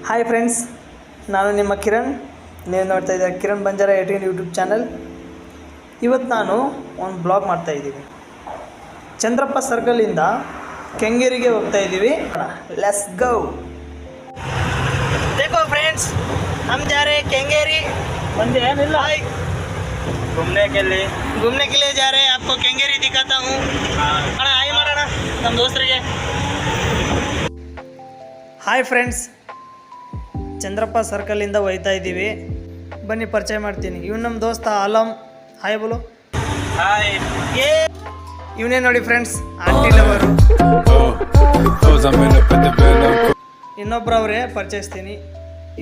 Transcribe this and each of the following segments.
Hi friends, ನಾನು ನಿಮ್ಮ ಕಿರಣ್. ನೀವು ನೋಡ್ತಾ ಇದ್ದೀರಾ ಕಿರಣ್ ಬಂಜಾರ 18 ಯೂಟ್ಯೂಬ್ ಚಾನಲ್. ಇವತ್ತು ನಾನು ಒಂದು ಬ್ಲಾಗ್ ಮಾಡ್ತಾಯಿದ್ದೀನಿ. ಚಂದ್ರಪ್ಪ ಸರ್ಕಲಿಂದ ಕೆಂಗೇರಿಗೆ ಹೋಗ್ತಾ ಇದ್ದೀವಿ. Let's go. देखो फ्रेंड्स, हम जा रहे हैं केंगेरी. बंदे हैं मिल रहा है घूमने के लिए जा रहे हैं. आपको केंगेरी दिखाता हूँ. अरे हाय मारना ನಮ್ಮ ದೋಸ್ತರಿಗೆ. ಹಾಯ್ ಫ್ರೆಂಡ್ಸ್, ಚಂದ್ರಪ್ಪ ಸರ್ಕಲಿಂದ ಹೋಗ್ತಾ ಇದ್ದೀವಿ. ಬನ್ನಿ ಪರಿಚಯ ಮಾಡ್ತೀನಿ. ಇವ್ನು ನಮ್ಮ ದೋಸ್ತ ಆಲಮ್. ಹಾಯ್ ಬೋಲು. ಹಾಯ್. ಇವನೇ ನೋಡಿ ಫ್ರೆಂಡ್ಸ್, ಆಂಟಿ ಲವರು. ಇನ್ನೊಬ್ರವ್ರೆ ಪರಿಚಯಿಸ್ತೀನಿ.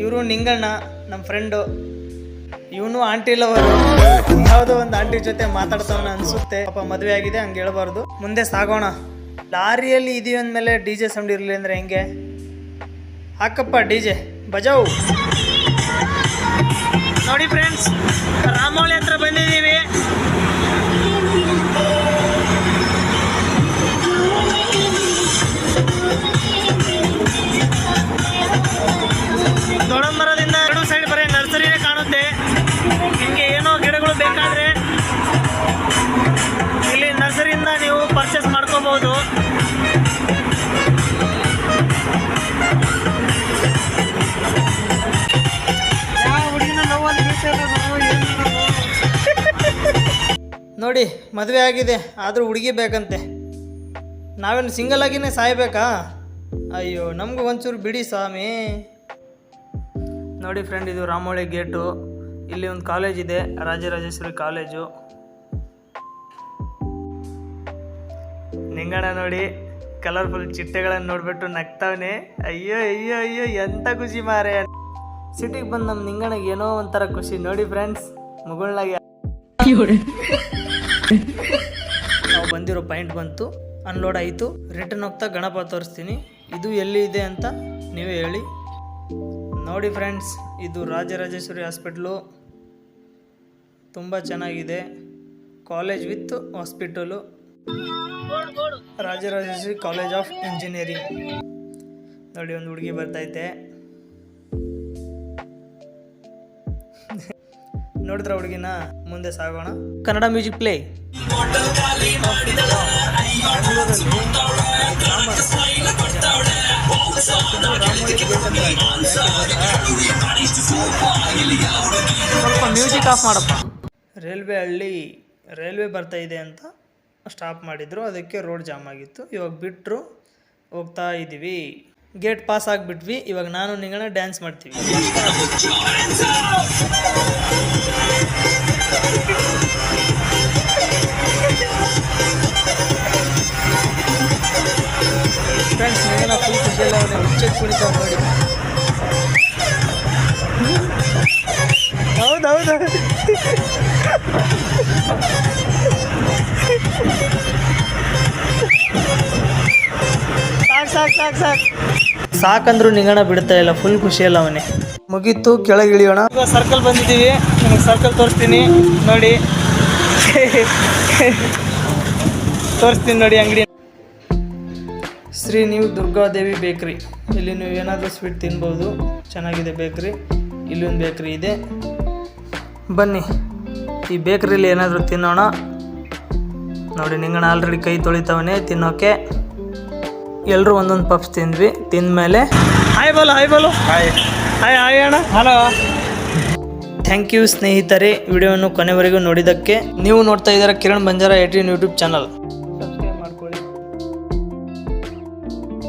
ಇವರು ನಿಂಗಣ್ಣ, ನಮ್ಮ ಫ್ರೆಂಡು. ಇವನು ಆಂಟಿ ಲವರು. ಯಾವುದೋ ಒಂದು ಆಂಟಿ ಜೊತೆ ಮಾತಾಡ್ತಾವನ ಅನಿಸುತ್ತೆ. ಪಾಪ ಮದುವೆ ಆಗಿದೆ, ಹಂಗೆ ಹೇಳ್ಬಾರ್ದು. ಮುಂದೆ ಸಾಗೋಣ. ಲಾರಿಯಲ್ಲಿ ಇದೀವಿ ಅಂದಮೇಲೆ ಡಿ ಜೆ ಸೌಂಡ್ ಇರಲಿ ಅಂದರೆ ಹೆಂಗೆ? ಹಾಕಪ್ಪ ಡಿ ಜೆ, ಬಜಾವು. ನೋಡಿ ಫ್ರೆಂಡ್ಸ್, ರಾಮೋಳಿ ಹತ್ರ ಬಂದಿದ್ದೀವಿ. ದೊಡ್ಡಮರದಿಂದ ಎರಡು ಸೈಡ್ ಬರೀ ನರ್ಸರಿನೇ ಕಾಣುತ್ತೆ. ನಿಮಗೆ ಏನೋ ಗಿಡಗಳು ಬೇಕಾದರೆ ಇಲ್ಲಿ ನರ್ಸರಿಯಿಂದ ನೀವು ಪರ್ಚೇಸ್ ಮಾಡ್ಕೋಬಹುದು. ನೋಡಿ, ಮದುವೆ ಆಗಿದೆ, ಆದರೂ ಹುಡುಗಿ ಬೇಕಂತೆ. ನಾವೇನು ಸಿಂಗಲ್ ಆಗಿನೇ ಸಾಯ್ಬೇಕಾ? ಅಯ್ಯೋ, ನಮಗೂ ಒಂಚೂರು ಬಿಡಿ ಸ್ವಾಮಿ. ನೋಡಿ ಫ್ರೆಂಡ್, ಇದು ರಾಮೋಳಿ ಗೇಟು. ಇಲ್ಲಿ ಒಂದು ಕಾಲೇಜ್ ಇದೆ, ರಾಜರಾಜೇಶ್ವರಿ ಕಾಲೇಜು. ನಿಂಗಣ್ಣ ನೋಡಿ, ಕಲರ್ಫುಲ್ ಚಿಟ್ಟೆಗಳನ್ನು ನೋಡ್ಬಿಟ್ಟು ನಗ್ತಾವನೆ. ಅಯ್ಯೋ ಅಯ್ಯೋ ಅಯ್ಯೋ, ಎಂಥ ಖುಷಿ ಮಾರೆ. ಸಿಟಿಗೆ ಬಂದು ನಮ್ಮ ನಿಂಗಣ್ಣಗೆ ಏನೋ ಒಂಥರ ಖುಷಿ. ನೋಡಿ ಫ್ರೆಂಡ್ಸ್, ಮುಗುಳ್ನಾಗೆ ನಾವು ಬಂದಿರೋ ಪಾಯಿಂಟ್ ಬಂತು, ಅನ್ಲೋಡ್ ಆಯಿತು. ರಿಟರ್ನ್ ಹೋಗ್ತಾ ಗಣಪ ತೋರಿಸ್ತೀನಿ. ಇದು ಎಲ್ಲಿ ಇದೆ ಅಂತ ನೀವೇ ಹೇಳಿ. ನೋಡಿ ಫ್ರೆಂಡ್ಸ್, ಇದು ರಾಜರಾಜೇಶ್ವರಿ ಹಾಸ್ಪಿಟ್ಲು. ತುಂಬ ಚೆನ್ನಾಗಿದೆ. College with hospital. Rajarajeshwari college of engineering. ನೋಡಿ, ಒಂದು ಹುಡುಗಿ ಬರ್ತೈತೆ. ನೋಡಿದ್ರ ಹುಡುಗಿನ? ಮುಂದೆ ಸಾಗೋಣ. Kannada music play. ಸ್ವಲ್ಪ ಮ್ಯೂಸಿಕ್ ಆಫ್ ಮಾಡಪ್ಪ. ರೈಲ್ವೆ ಬರ್ತಾ ಇದೆ ಅಂತ ಸ್ಟಾಪ್ ಮಾಡಿದ್ರು, ಅದಕ್ಕೆ ರೋಡ್ ಜಾಮ್ ಆಗಿತ್ತು. ಇವಾಗ ಬಿಟ್ಟರು, ಹೋಗ್ತಾ ಇದ್ದೀವಿ. ಗೇಟ್ ಪಾಸ್ ಆಗಿಬಿಟ್ವಿ. ಇವಾಗ ನಾನು ನಿಂಗಣ್ಣ ಡ್ಯಾನ್ಸ್ ಮಾಡ್ತೀವಿ. ಫ್ರೆಂಡ್ಸ್, ನಿಂಗಣ್ಣ ಫುಲ್ ಖುಷಿಯಲ್ಲ, ಅವನಿಗೆ ಹುಚ್ಚಕ್ಕೆ ಕುಣಿತಾವ ನೋಡಿ. ಹೌದೌದು. ಸಾಕಂದ್ರು ನಿಂಗಣ್ಣ ಬಿಡ್ತಾ ಇಲ್ಲ, ಫುಲ್ ಖುಷಿಯಲ್ಲ ಅವನೇ. ಮುಗೀತು, ಕೆಳಗೆ ಇಳಿಯೋಣ. ಈಗ ಸರ್ಕಲ್ ಬಂದಿದ್ದೀವಿ. ನಿಮಗೆ ಸರ್ಕಲ್ ತೋರಿಸ್ತೀನಿ ನೋಡಿ. ತೋರಿಸ್ತೀನಿ ನೋಡಿ ಅಂಗಡಿ. ಶ್ರೀ ನ್ಯೂ ದುರ್ಗಾದೇವಿ ಬೇಕ್ರಿ. ಇಲ್ಲಿ ನೀವು ಏನಾದರೂ ಸ್ವೀಟ್ ತಿನ್ಬೋದು. ಚೆನ್ನಾಗಿದೆ ಬೇಕ್ರಿ. ಇಲ್ಲಿ ಒಂದು ಬೇಕ್ರಿ ಇದೆ. ಬನ್ನಿ, ಈ ಬೇಕ್ರಿಲಿ ಏನಾದರೂ ತಿನ್ನೋಣ. ನೋಡಿ, ನಿಂಗಣ್ಣ ಆಲ್ರೆಡಿ ಕೈ ತೊಳಿತಾವನೆ ತಿನ್ನೋಕೆ. ಎಲ್ಲರೂ ಒಂದೊಂದು ಪಫ್ಸ್ ತಿಂದ್ವಿ. ತಿಂದಮೇಲೆ ಹಾಯ್ ಬೋಲು. ಹಾಯ್ ಅಣ್ಣ. ಹಲೋ. ಥ್ಯಾಂಕ್ ಯು ಸ್ನೇಹಿತರೆ, ವಿಡಿಯೋವನ್ನು ಕೊನೆವರೆಗೂ ನೋಡಿದ್ದಕ್ಕೆ. ನೀವು ನೋಡ್ತಾ ಇದ್ದೀರಾ ಕಿರಣ್ ಬಂಜಾರ 18 ಯೂಟ್ಯೂಬ್ ಚಾನಲ್.